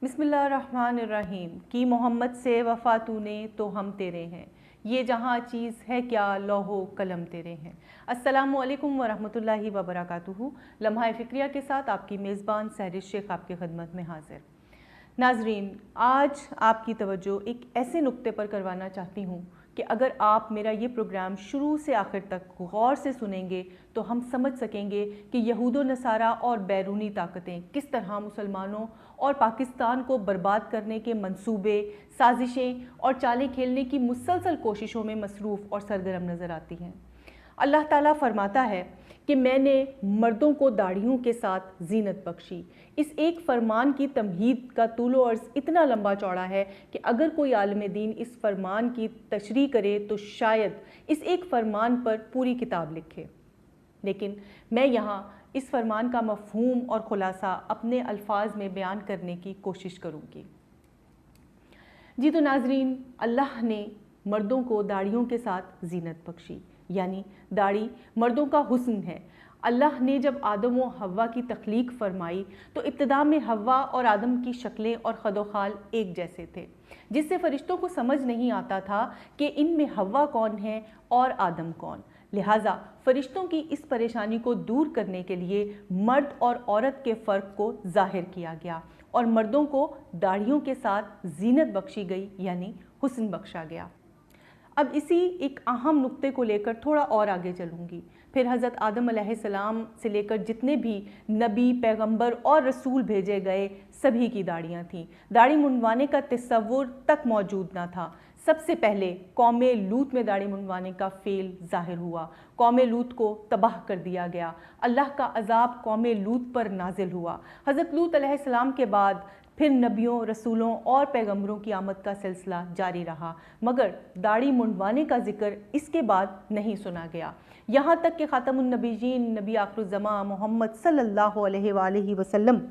बिस्मिल्लाहिर्रहमानिर्रहीम कि मोहम्मद से वफ़ा तूने तो हम तेरे हैं, ये जहाँ चीज़ है क्या लौहो कलम तेरे हैं। अस्सलामु अलैकुम वरहमतुल्लाहि वबरकातुहू। लम्हा फ़िक्रिया के साथ आपकी मेज़बान सहरिश शेख आपकी खिदमत में हाज़िर। नाज़रीन, आज आपकी तवज्जो एक ऐसे नुक्ते पर करवाना चाहती हूँ कि अगर आप मेरा ये प्रोग्राम शुरू से आखिर तक गौर से सुनेंगे तो हम समझ सकेंगे कि यहूद व नसारा और बैरूनी ताकतें किस तरह मुसलमानों और पाकिस्तान को बर्बाद करने के मंसूबे, साजिशें और चालें खेलने की मुसलसल कोशिशों में मसरूफ़ और सरगर्म नज़र आती हैं। अल्लाह ताला फरमाता है कि मैंने मर्दों को दाढ़ियों के साथ जीनत बख्शी। इस एक फरमान की तमहीद का तूलो अर्ज़ इतना लंबा चौड़ा है कि अगर कोई आलिम दीन इस फरमान की तशरीह करे तो शायद इस एक फरमान पर पूरी किताब लिखे। लेकिन मैं यहाँ इस फरमान का मफ़हूम और ख़ुलासा अपने अल्फाज में बयान करने की कोशिश करूँगी। जी तो नाज़रीन, अल्लाह ने मर्दों को दाढ़ियों के साथ जीनत बख्शी, यानी दाढ़ी मर्दों का हुस्न है। अल्लाह ने जब आदम व हव्वा की तख्लीक फरमाई तो इब्तिदा में हव्वा और आदम की शक्लें और खदोखाल एक जैसे थे, जिससे फ़रिश्तों को समझ नहीं आता था कि इनमें हव्वा कौन है और आदम कौन। लिहाजा फ़रिश्तों की इस परेशानी को दूर करने के लिए मर्द और औरत के फ़र्क को ज़ाहिर किया गया और मर्दों को दाढ़ियों के साथ जीनत बख्शी गई, यानी हुस्न बख्शा गया। अब इसी एक अहम नुक्ते को लेकर थोड़ा और आगे चलूँगी। फिर हज़रत आदम अलैहिस्सलाम से लेकर जितने भी नबी, पैगंबर और रसूल भेजे गए सभी की दाढ़ियाँ थीं। दाढ़ी मुंडवाने का तसव्वुर तक मौजूद ना था। सबसे पहले कौम लूत में दाढ़ी मुंडवाने का फ़ेल ज़ाहिर हुआ। कौम लूत को तबाह कर दिया गया। अल्लाह का अज़ाब कौम लूत पर नाजिल हुआ। हज़रत लूत अलैहिस्सलाम के बाद फिर नबियों, रसूलों और पैगंबरों की आमद का सिलसिला जारी रहा, मगर दाढ़ी मुंडवाने का जिक्र इसके बाद नहीं सुना गया। यहाँ तक कि ख़ातमुन नबीयीन, नबी आखिरुज़्ज़मां मोहम्मद सल्लल्लाहु अलैहि वसल्लम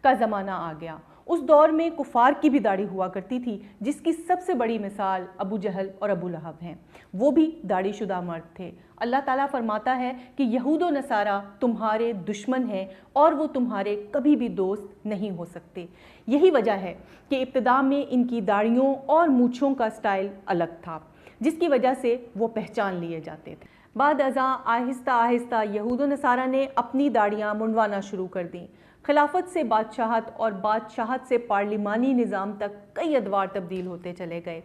का ज़माना आ गया। उस दौर में कुफ़ार की भी दाढ़ी हुआ करती थी, जिसकी सबसे बड़ी मिसाल अबू जहल और अबू लहब हैं। वो भी दाढ़ी शुदा मर्द थे। अल्लाह ताला फरमाता है कि यहूद व नसारा तुम्हारे दुश्मन हैं और वो तुम्हारे कभी भी दोस्त नहीं हो सकते। यही वजह है कि इब्तिदा में इनकी दाढ़ियों और मूँछों का स्टाइल अलग था, जिसकी वजह से वो पहचान लिए जाते थे। बाद अज़ां आहिस्ता आहिस्ता यहूद व नसारा ने अपनी दाढ़ियाँ मुंडवाना शुरू कर दी। खिलाफत से बादशाहत और बादशाहत से पार्लिमानी निज़ाम तक कई अदवार तब्दील होते चले गए।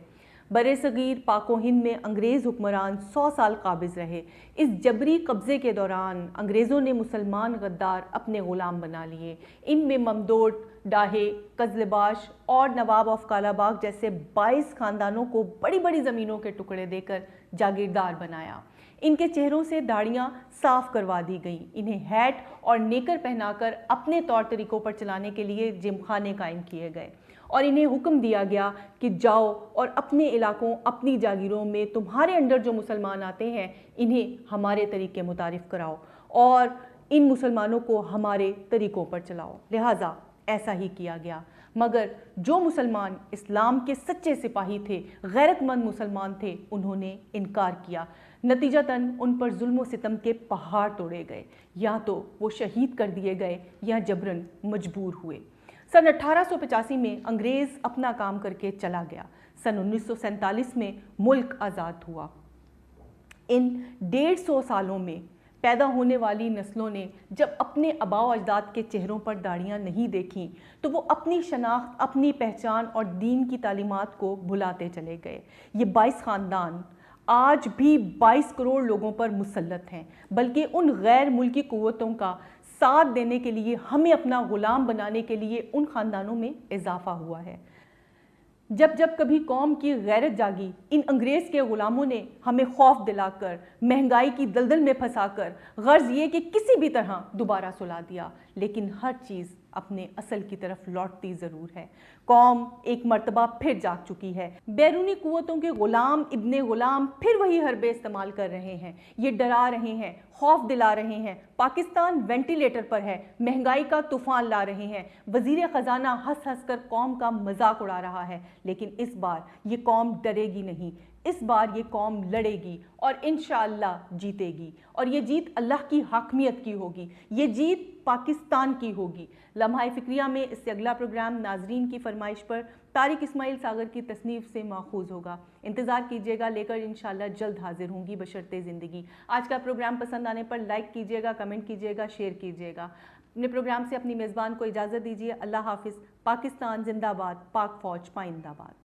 बरे सगीर पाको हिंद में अंग्रेज़ हुक्मरान 100 साल काबिज़ रहे। इस जबरी कब्ज़े के दौरान अंग्रेज़ों ने मुसलमान गद्दार अपने ग़ुलाम बना लिए। इनमें ममदोट, डाहे, कज़लबाश और नवाब ऑफ कालाबाग जैसे 22 ख़ानदानों को बड़ी बड़ी ज़मीनों के टुकड़े देकर जागीरदार बनाया। इनके चेहरों से दाढ़ियाँ साफ़ करवा दी गईं। इन्हें हैट और नेकर पहनाकर अपने तौर तरीक़ों पर चलाने के लिए जिमखाने कायम किए गए और इन्हें हुक्म दिया गया कि जाओ और अपने इलाकों, अपनी जागीरों में तुम्हारे अंडर जो मुसलमान आते हैं इन्हें हमारे तरीक़े मुतारिफ़ कराओ और इन मुसलमानों को हमारे तरीक़ों पर चलाओ। लिहाजा ऐसा ही किया गया, मगर जो मुसलमान इस्लाम के सच्चे सिपाही थे, गैरतमंद मुसलमान थे, उन्होंने इनकार किया। नतीजतन उन पर जुल्म व सितम के पहाड़ तोड़े गए। या तो वो शहीद कर दिए गए या जबरन मजबूर हुए। सन 1885 में अंग्रेज़ अपना काम करके चला गया। सन 1947 में मुल्क आज़ाद हुआ। इन 150 सालों में पैदा होने वाली नस्लों ने जब अपने आबाओ अजदाद के चेहरों पर दाढ़ियाँ नहीं देखीं तो वो अपनी शनाख्त, अपनी पहचान और दीन की तालीमात को भुलाते चले गए। ये 22 ख़ानदान आज भी 22 करोड़ लोगों पर मुसल्लत हैं, बल्कि उन गैर मुल्की क़ुव्वतों का साथ देने के लिए, हमें अपना ग़ुलाम बनाने के लिए उन ख़ानदानों में इजाफ़ा हुआ है। जब जब कभी कौम की गैरत जागी, इन अंग्रेज़ के ग़ुलामों ने हमें खौफ दिलाकर, महंगाई की दलदल में फंसाकर, गर्ज़ ये कि किसी भी तरह दोबारा सुला दिया, लेकिन हर चीज़ अपने असल की तरफ लौटती ज़रूर है। कौम एक मर्तबा फिर जाग चुकी है। बैरूनी क़ुव्वतों के ग़ुलाम इब्ने ग़ुलाम फिर वही हरबे इस्तेमाल कर रहे हैं। ये डरा रहे हैं, खौफ दिला रहे हैं। पाकिस्तान वेंटिलेटर पर है, महंगाई का तूफ़ान ला रहे हैं। वज़ीर ख़जाना हंस हंस कर कौम का मजाक उड़ा रहा है, लेकिन इस बार ये कौम डरेगी नहीं। اس بار یہ قوم لڑے گی اور انشاءاللہ جیتے گی، اور یہ جیت اللہ کی حاکمیت کی ہوگی، یہ جیت پاکستان کی ہوگی۔ لمحہ فکریہ میں اس سے اگلا پروگرام ناظرین کی فرمائش پر طارق اسماعیل ساغر کی تصنیف سے ماخوذ ہوگا۔ انتظار کیجیے گا، لے کر انشاءاللہ جلد حاضر ہوں گی بشرطِ زندگی۔ آج کا پروگرام پسند آنے پر لائک کیجیے گا، کمنٹ کیجیے گا، شیئر کیجیے گا۔ اپنے پروگرام سے اپنی میزبان کو اجازت دیجیے۔ اللہ حافظ۔ پاکستان زندہ باد، پاک فوج پائندہ باد۔